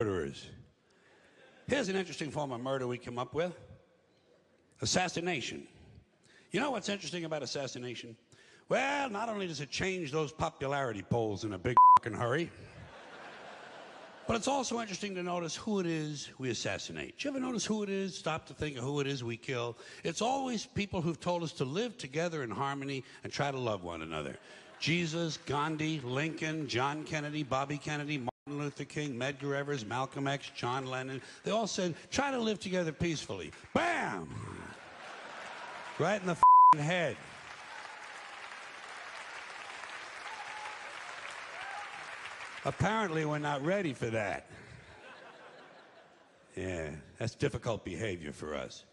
murderers. Here's an interesting form of murder we come up with. Assassination. You know what's interesting about assassination? Well, not only does it change those popularity polls in a big fucking hurry, but it's also interesting to notice who it is we assassinate. Did you ever notice who it is? Stop to think of who it is we kill. It's always people who've told us to live together in harmony and try to love one another. Jesus, Gandhi, Lincoln, John Kennedy, Bobby Kennedy, Martin Luther King, Medgar Evers, Malcolm X, John Lennon. They all said, try to live together peacefully. Bam! Right in the f***ing head. Apparently, we're not ready for that. Yeah, that's difficult behavior for us.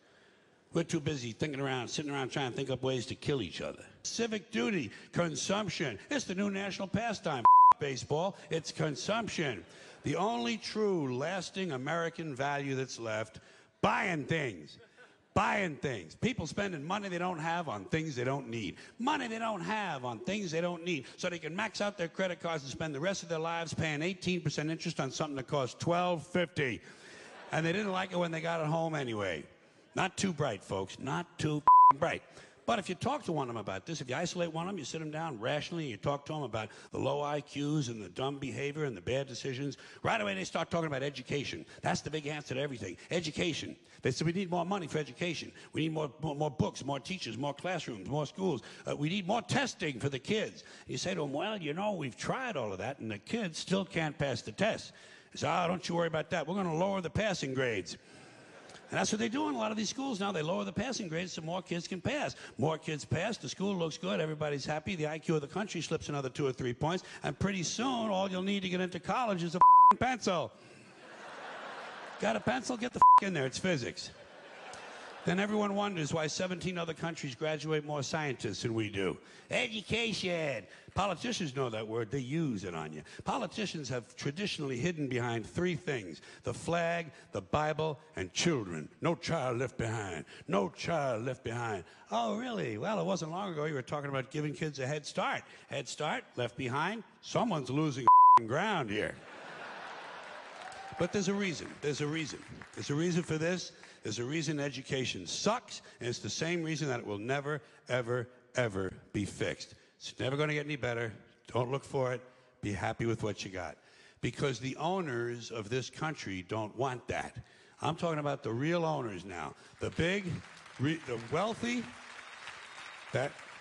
We're too busy sitting around trying to think up ways to kill each other. Civic duty, consumption. It's the new national pastime, baseball. It's consumption. The only true, lasting American value that's left, buying things. Buying things. People spending money they don't have on things they don't need. Money they don't have on things they don't need. So they can max out their credit cards and spend the rest of their lives paying 18% interest on something that costs $12.50. And they didn't like it when they got it home anyway. Not too bright, folks. Not too bright. But if you talk to one of them about this, if you isolate one of them, you sit them down rationally, and you talk to them about the low IQs and the dumb behavior and the bad decisions, right away they start talking about education. That's the big answer to everything. Education. They say we need more money for education. We need more books, more teachers, more classrooms, more schools. We need more testing for the kids. You say to them, well, you know, we've tried all of that, and the kids still can't pass the test. They say, oh, don't you worry about that. We're going to lower the passing grades. And that's what they do in a lot of these schools now. They lower the passing grades so more kids can pass. More kids pass, the school looks good, everybody's happy, the IQ of the country slips another 2 or 3 points, and pretty soon all you'll need to get into college is a pencil. Got a pencil? Get the in there, it's physics. Then everyone wonders why 17 other countries graduate more scientists than we do. Education. Politicians know that word. They use it on you. Politicians have traditionally hidden behind 3 things: the flag, the Bible, and children. No child left behind. No child left behind. Oh, really? Well, it wasn't long ago you were talking about giving kids a head start. Head start, left behind. Someone's losing ground here. But there's a reason. There's a reason. There's a reason for this. There's a reason education sucks, and it's the same reason that it will never, ever, ever be fixed. It's never going to get any better. Don't look for it. Be happy with what you got. Because the owners of this country don't want that. I'm talking about the real owners now. The big, the wealthy,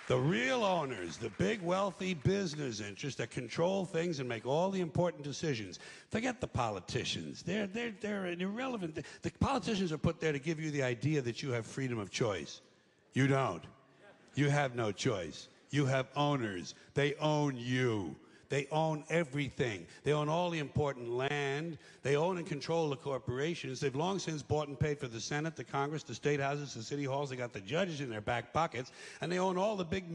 the real owners, the big wealthy business interests that control things and make all the important decisions. Forget the politicians. They're irrelevant. The politicians are put there to give you the idea that you have freedom of choice. You don't. You have no choice. You have owners. They own you. They own everything. They own all the important land. They own and control the corporations. They've long since bought and paid for the Senate, the Congress, the state houses, the city halls. They got the judges in their back pockets, and they own all the big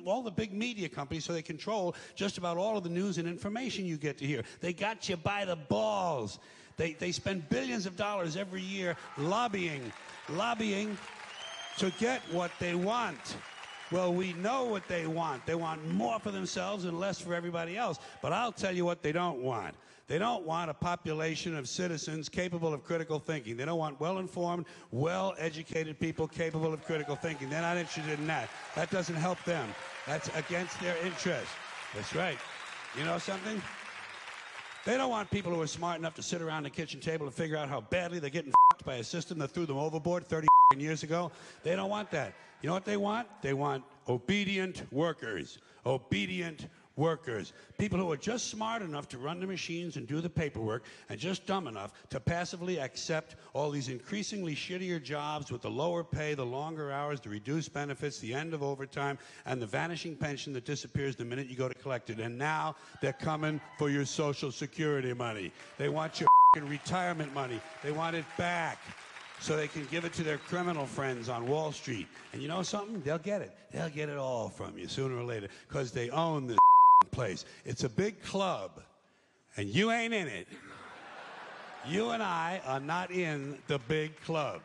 all the big media companies. So they control just about all of the news and information you get to hear. They got you by the balls. They spend billions of dollars every year lobbying to get what they want. Well, we know what they want. They want more for themselves and less for everybody else. But I'll tell you what they don't want. They don't want a population of citizens capable of critical thinking. They don't want well-informed, well-educated people capable of critical thinking. They're not interested in that. That doesn't help them. That's against their interest. That's right. You know something? They don't want people who are smart enough to sit around the kitchen table and figure out how badly they're getting f***ed by a system that threw them overboard 30 years ago. They don't want that. You know what they want? They want obedient workers. Obedient workers. People who are just smart enough to run the machines and do the paperwork, and just dumb enough to passively accept all these increasingly shittier jobs with the lower pay, the longer hours, the reduced benefits, the end of overtime, and the vanishing pension that disappears the minute you go to collect it. And now they're coming for your Social Security money. They want your retirement money. They want it back, so they can give it to their criminal friends on Wall Street. And you know something? They'll get it. They'll get it all from you sooner or later, because they own this place. It's a big club, and you ain't in it. You and I are not in the big club.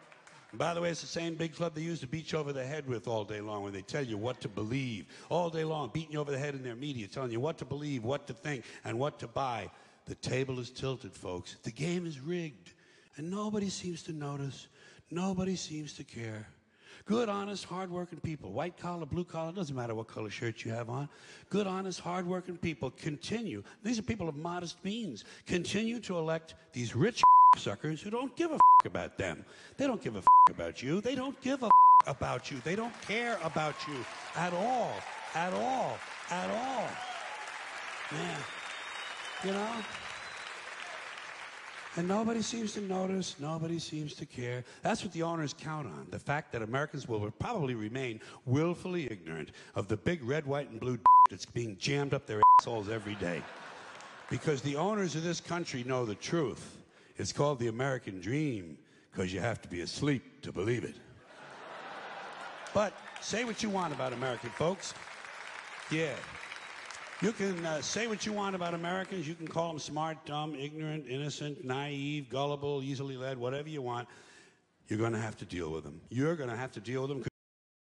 And by the way, it's the same big club they use to beat you over the head with all day long when they tell you what to believe. All day long, beating you over the head in their media, telling you what to believe, what to think, and what to buy. The table is tilted, folks. The game is rigged. And nobody seems to notice. Nobody seems to care. Good, honest, hard-working people, white collar, blue collar, doesn't matter what color shirt you have on. Good, honest, hard-working people continue. These are people of modest means. Continue to elect these rich suckers who don't give a about them. They don't give a about you. They don't give a about you. They don't care about you at all. At all. At all. Man. You know? And nobody seems to notice, nobody seems to care. That's what the owners count on, the fact that Americans will probably remain willfully ignorant of the big red, white, and blue that's being jammed up their assholes every day. Because the owners of this country know the truth. It's called the American dream, because you have to be asleep to believe it. But say what you want about American folks. Yeah. You can say what you want about Americans. You can call them smart, dumb, ignorant, innocent, naive, gullible, easily led, whatever you want. You're going to have to deal with them. You're going to have to deal with them.